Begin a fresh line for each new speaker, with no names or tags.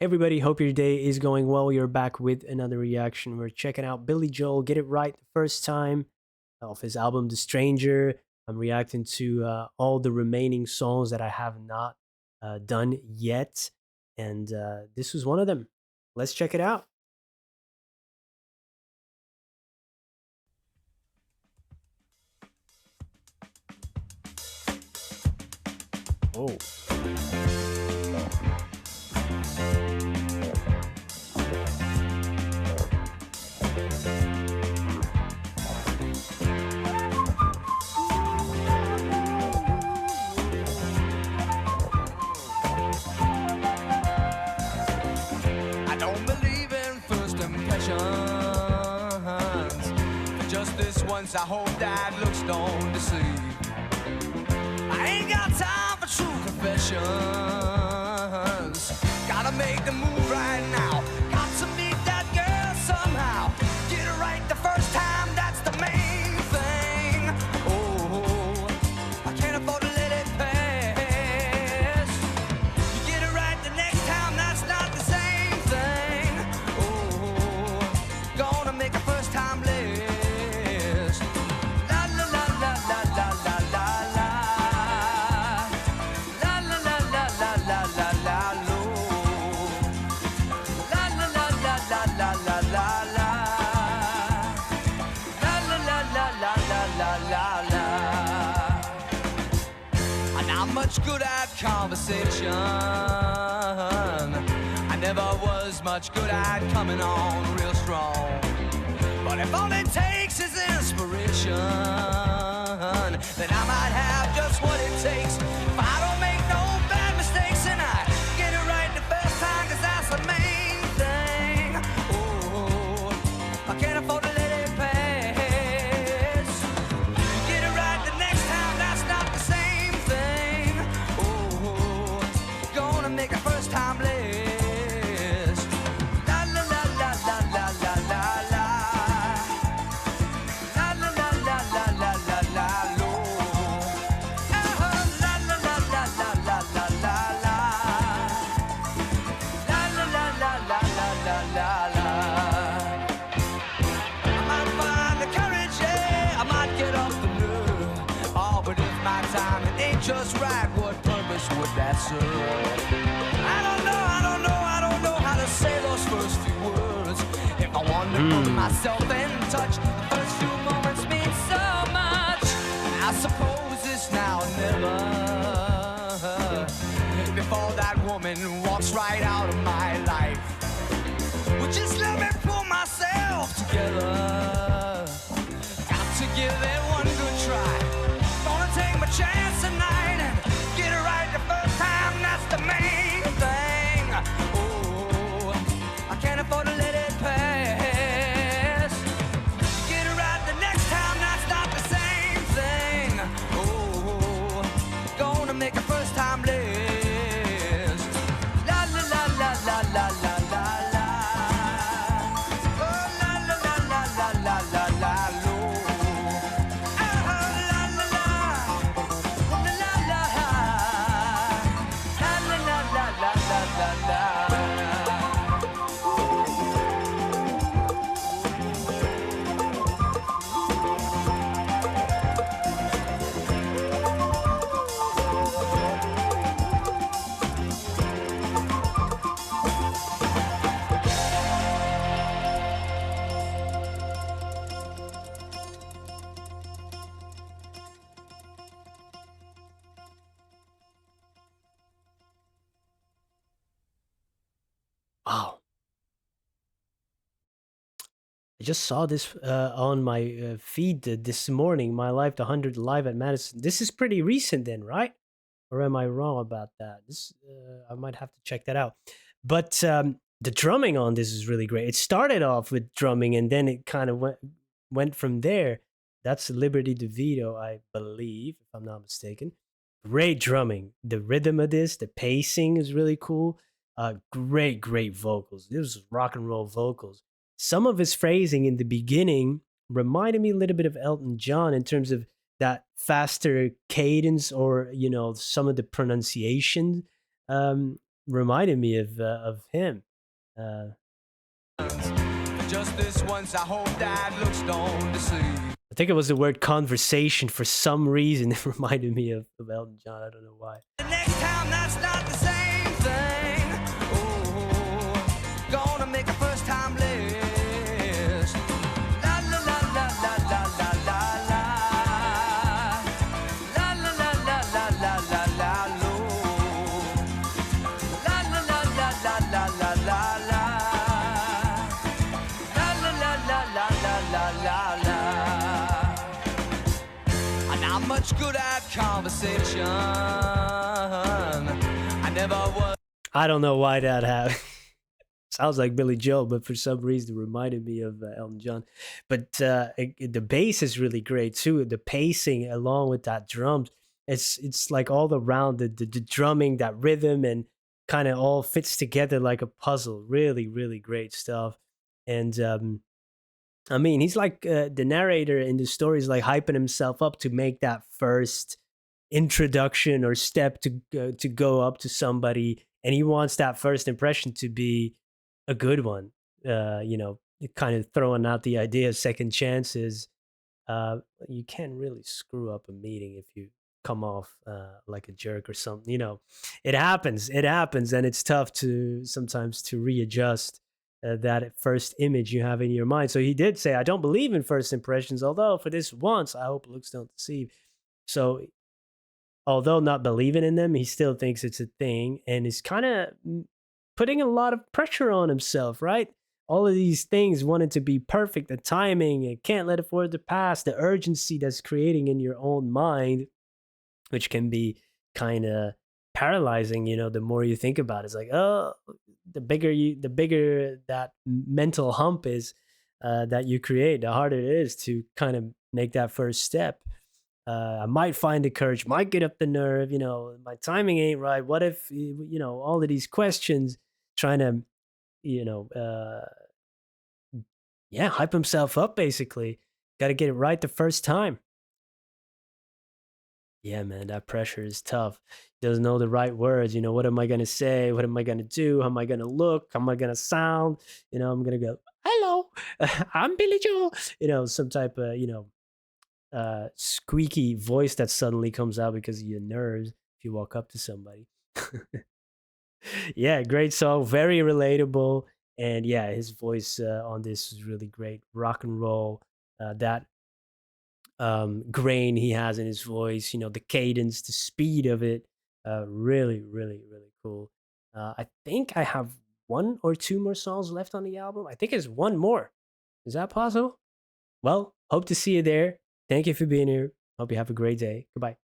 Hey everybody, hope your day is going well. You're back with another reaction. We're checking out Billy Joel, Get It Right the First Time, off his album The Stranger. I'm reacting to all the remaining songs that I have not done yet, and this was one of them. Let's check it out. Oh.
I don't believe in first impressions. For just this once, I hope that looks don't deceive. I ain't got time for true confessions. Gotta make the move right now. Got to meet that girl somehow. Get it right the first time, that's the main thing. Oh, I can't afford to let it pass. You get it right the next time, that's not the same thing. Oh, gonna make a first time list. La la la la la la la la la. La la la la la la la la lo. La la la la la la la la la. La la la la la la la la la. I'm not much good at conversation. I never was much good at coming on real strong. But if all it takes is inspiration, then I might have just what it takes. If I don't make no bad mistakes and I get it right the first time, 'cause that's the main thing. Oh, I can't afford to let it pass. You get it right the next time, that's not the same thing. Oh, gonna make a first time list. La la la la la la la la la. La la la la la la la la lo. La la la la la la la la la. La la la la la la la la. I might find the courage, yeah, I might get off the nerve. Oh, but if my timing ain't just right, what purpose would that serve? I don't know, I don't know, I don't know how to say those first few words. If I want to put myself in touch, the first few moments mean so much. I suppose it's now or never. Before that woman walks right out of my life. Well, just let me pull myself together. Got to give it one good try. Gonna take my chance tonight and get it right the first time. That's the main thing. Oh, I can't afford to let it pass. Get it right the next time. That's not the same thing. Oh, gonna make a first time list. La la la la la la la la la. Oh la la la la la la la la lo. Ah la la la. La la la. La la la la la la la la.
Wow. I just saw this on my feed this morning. My Life the 100 live at Madison. This is pretty recent, then, right? Or am I wrong about that? This I might have to check that out. But the drumming on this is really great. It started off with drumming, and then it kind of went from there. That's Liberty DeVito, I believe, if I'm not mistaken. Great drumming. The rhythm of this, the pacing is really cool. Great vocals. This was rock and roll vocals. Some of his phrasing in the beginning reminded me a little bit of Elton John in terms of that faster cadence, or some of the pronunciation, um, reminded me of him. Uh,
Just this once, I hope that looks don't deceive.
I think it was the word conversation for some reason. It reminded me of Elton John. I don't know why.
The next time, that's not the same thing. Oh, gonna make a first time list. La la la la la la la la la. La la la la la la la la lo. La la la la la la la la la. La la la la la la la la. I'm not much good at conversation. I never was.
I don't know why that happened. Sounds like Billy Joel, but for some reason it reminded me of Elton John. But the bass is really great too. The pacing along with that drums, it's like all around the drumming, that rhythm, and kind of all fits together like a puzzle. Really, really great stuff. And I mean, he's like the narrator in the story is like hyping himself up to make that first introduction or step to go up to somebody, and he wants that first impression to be a good one. You know, kind of throwing out the idea of second chances. You can't really screw up a meeting if you come off like a jerk or something. You know, it happens. It happens, and it's tough to sometimes to readjust that first image you have in your mind. So he did say, "I don't believe in first impressions, although for this once, I hope looks don't deceive." So although not believing in them, he still thinks it's a thing and is kind of putting a lot of pressure on himself, right? All of these things wanted to be perfect, the timing, and can't let it forward to pass, the urgency that's creating in your own mind, which can be kind of paralyzing, you know, the more you think about it. It's like, oh, the bigger that mental hump is that you create, the harder it is to kind of make that first step. I might find the courage, might get up the nerve, you know, my timing ain't right. What if, you know, all of these questions trying to, you know, yeah, hype himself up basically. Got to get it right the first time. Yeah, man, that pressure is tough. Doesn't know the right words. You know, what am I going to say? What am I going to do? How am I going to look? How am I going to sound? You know, I'm going to go, hello, I'm Billy Joel. You know, some type of, you know, squeaky voice that suddenly comes out because of your nerves if you walk up to somebody. Yeah, great song, very relatable, and yeah, his voice on this is really great. Rock and roll, that grain he has in his voice, you know, the cadence, the speed of it, really, really, really cool. I think I have one or two more songs left on the album. I think it's one more. Is that possible? Well, hope to see you there. Thank you for being here. Hope you have a great day. Goodbye.